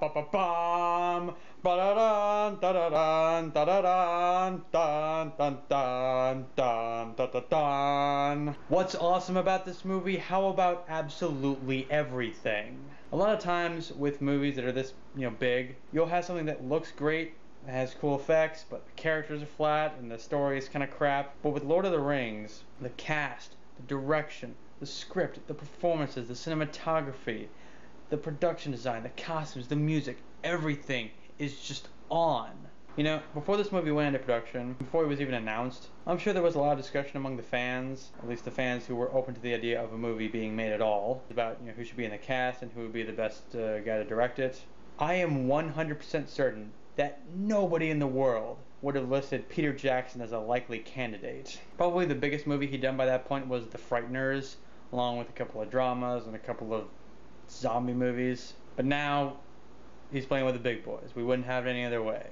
ba ba bum, ba da dun da da dun da da dun dun dun dun dun da da dun. What's awesome about this movie? How about absolutely everything? A lot of times with movies that are this, big, you'll have something that looks great, it has cool effects, but the characters are flat and the story is kind of crap. But with Lord of the Rings, the cast, the direction, the script, the performances, the cinematography, the production design, the costumes, the music, everything is just on. Before this movie went into production, before it was even announced, I'm sure there was a lot of discussion among the fans, at least the fans who were open to the idea of a movie being made at all, about who should be in the cast and who would be the best guy to direct it. I am 100% certain that nobody in the world would have listed Peter Jackson as a likely candidate. Probably the biggest movie he'd done by that point was The Frighteners, along with a couple of dramas and a couple of zombie movies. But now, he's playing with the big boys. We wouldn't have it any other way.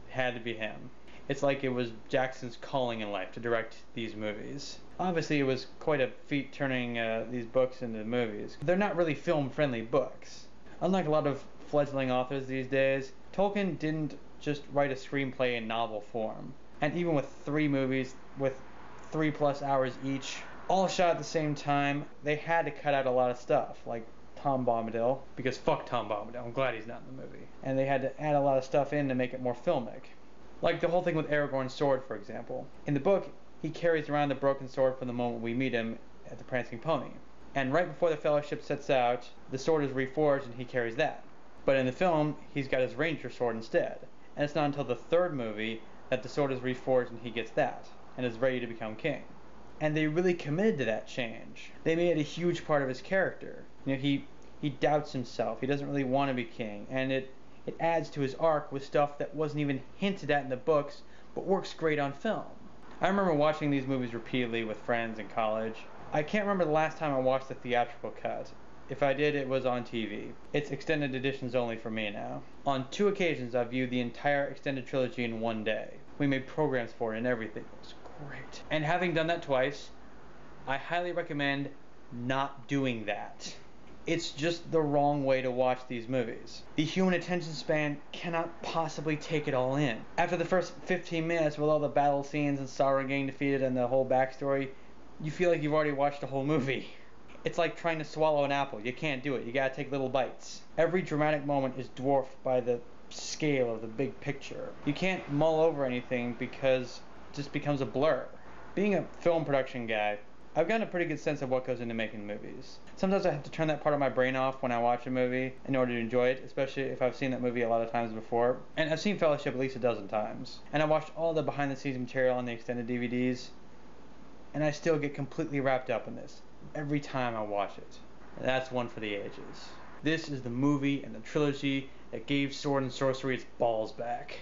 It had to be him. It's like it was Jackson's calling in life to direct these movies. Obviously, it was quite a feat turning these books into movies. They're not really film-friendly books. Unlike a lot of fledgling authors these days, Tolkien didn't just write a screenplay in novel form. And even with 3 movies, with 3+ hours each, all shot at the same time, they had to cut out a lot of stuff, like Tom Bombadil, because fuck Tom Bombadil, I'm glad he's not in the movie. And they had to add a lot of stuff in to make it more filmic. Like the whole thing with Aragorn's sword, for example. In the book, he carries around the broken sword from the moment we meet him at the Prancing Pony. And right before the Fellowship sets out, the sword is reforged and he carries that. But in the film, he's got his ranger sword instead. And it's not until the 3rd movie that the sword is reforged and he gets that, and is ready to become king. And they really committed to that change. They made it a huge part of his character. He doubts himself. He doesn't really want to be king. And it adds to his arc with stuff that wasn't even hinted at in the books, but works great on film. I remember watching these movies repeatedly with friends in college. I can't remember the last time I watched the theatrical cut. If I did, it was on TV. It's extended editions only for me now. On 2 occasions, I viewed the entire extended trilogy in one day. We made programs for it and everything. It was great. And having done that twice, I highly recommend not doing that. It's just the wrong way to watch these movies. The human attention span cannot possibly take it all in. After the first 15 minutes with all the battle scenes and Sauron getting defeated and the whole backstory, you feel like you've already watched the whole movie. It's like trying to swallow an apple. You can't do it. You gotta take little bites. Every dramatic moment is dwarfed by the scale of the big picture. You can't mull over anything because it just becomes a blur. Being a film production guy, I've gotten a pretty good sense of what goes into making movies. Sometimes I have to turn that part of my brain off when I watch a movie in order to enjoy it, especially if I've seen that movie a lot of times before. And I've seen Fellowship at least a dozen times. And I watched all the behind the scenes material on the extended DVDs, and I still get completely wrapped up in this every time I watch it. And that's one for the ages. This is the movie and the trilogy that gave Sword and Sorcery its balls back.